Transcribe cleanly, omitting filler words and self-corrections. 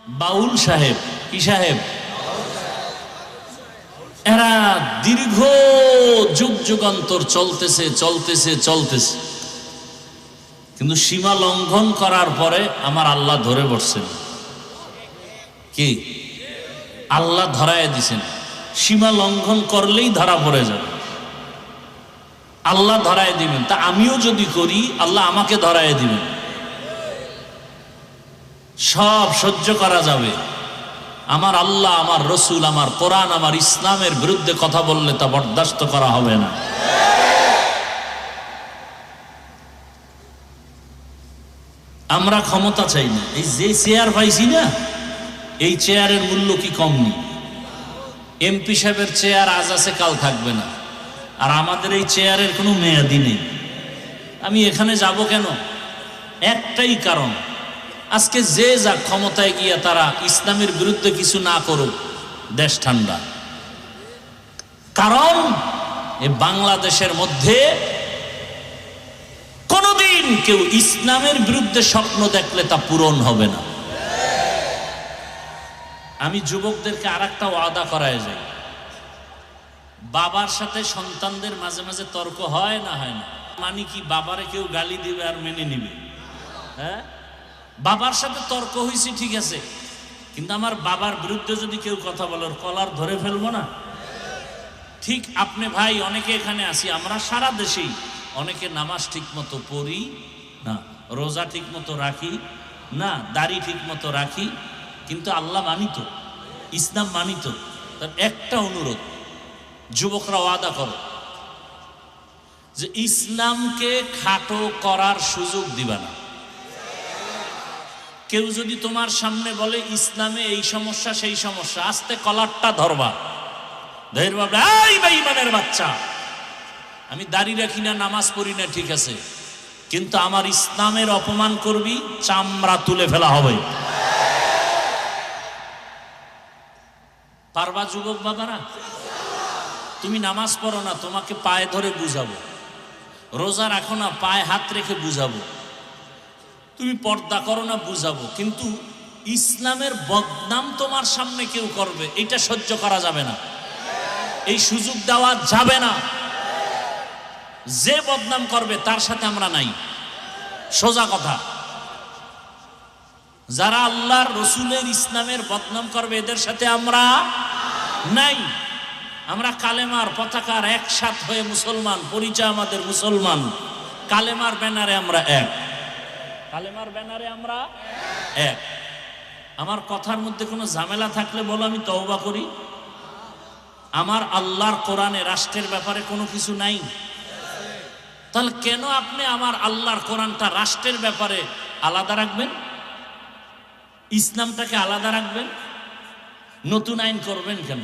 বাউল সাহেব। কি সাহেব? এরা দীর্ঘ যুগ যুগান্তর চলতেছে চলতেছে চলতেছে, কিন্তু সীমা লঙ্ঘন করার পরে আমার আল্লাহ ধরে বসছেন। কি? আল্লাহ ধরায় দিছেন। সীমা লঙ্ঘন করলেই ধরা পড়ে যাবে, আল্লাহ ধরায় দিবেন। তা আমিও যদি করি আল্লাহ আমাকে ধরায় দিবেন। সব সহ্য করা যাবে। আমার আল্লাহ, আমার রসুল, আমার কোরআন, আমার ইসলামের বিরুদ্ধে কথা বললে তা বরদাস্ত করা হবে না। আমরা ক্ষমতা চাই না। এই যে চেয়ার পাইছি না, এই চেয়ারের মূল্য কি কম নেই? এমপি সাহেবের চেয়ার আজ আছে কাল থাকবে না, আর আমাদের এই চেয়ারের কোনো মেয়াদি নেই। আমি এখানে যাব কেন? একটাই কারণ, আজকে যে যা ক্ষমতায় গিয়ে তারা ইসলামের বিরুদ্ধে কিছু না করুক, দেশ ঠান্ডা। কারণ এই বাংলাদেশের মধ্যে কোনদিন কেউ ইসলামের বিরুদ্ধে স্বপ্ন দেখলে তা পূরণ হবে না। আমি যুবকদেরকে আর একটা ওয়াদা করায় যাই, বাবার সাথে সন্তানদের মাঝে মাঝে তর্ক হয় না? হয় না? মানে কি বাবারে কেউ গালি দিবে আর মেনে নিবে? হ্যাঁ, বাবার সাথে তর্ক হয়েছে ঠিক আছে, কিন্তু আমার বাবার বিরুদ্ধে যদি কেউ কথা বলে ওর কলার ধরে ফেলবো না? ঠিক আপনি ভাই, অনেকে এখানে আসি, আমরা সারা দেশেই অনেকে নামাজ ঠিক মতো পড়ি না, রোজা ঠিক মতো রাখি না, দাড়ি ঠিক মতো রাখি, কিন্তু আল্লাহ মানিত, ইসলাম মানিত। তার একটা অনুরোধ, যুবকরা ওয়াদা করো যে ইসলামকে খাটো করার সুযোগ দিবা না। কেউ যদি তোমার সামনে বলে ইসলামে এই সমস্যা সেই সমস্যা, আস্তে কলারটা ধরবা, ধরবা, এই বেঈমানের বাচ্চা, আমি দাড়ি রাখি না, নামাজ পড়ি না, ঠিক আছে, কিন্তু আমার ইসলামের অপমান করবি, চামড়া তুলে ফেলা হবে। পারবা যুবক বাবারা? তুমি নামাজ পড়ো না, তোমাকে পায়ে ধরে বুঝাবো। রোজা রাখো না, পায়ে হাত রেখে বুঝাবো। তুমি পর্দা করো না, বুঝাবো। কিন্তু ইসলামের বদনাম তোমার সামনে কেউ করবে, এটা সহ্য করা যাবে না, এই সুযোগ দেওয়া যাবে না। যে বদনাম করবে তার সাথে আমরা নাই, সোজা কথা। যারা আল্লাহর রসুলের ইসলামের বদনাম করবে এদের সাথে আমরা নাই। আমরা কালেমার পতাকার একসাথ হয়ে মুসলমান, পরিচয় আমাদের মুসলমান, কালেমার ব্যানারে আমরা এক, কালেমার ব্যানারে আমরা এক। আমার কথার মধ্যে কোনো ঝামেলা থাকলে বলো, আমি তওবা করি। আমার আল্লাহর কোরআনে রাষ্ট্রের ব্যাপারে কোনো কিছু নাই, তাহলে কেন আপনি আমার আল্লাহর কোরআনটা রাষ্ট্রের ব্যাপারে আলাদা রাখবেন, ইসলামটাকে আলাদা রাখবেন, নতুন আইন করবেন কেন?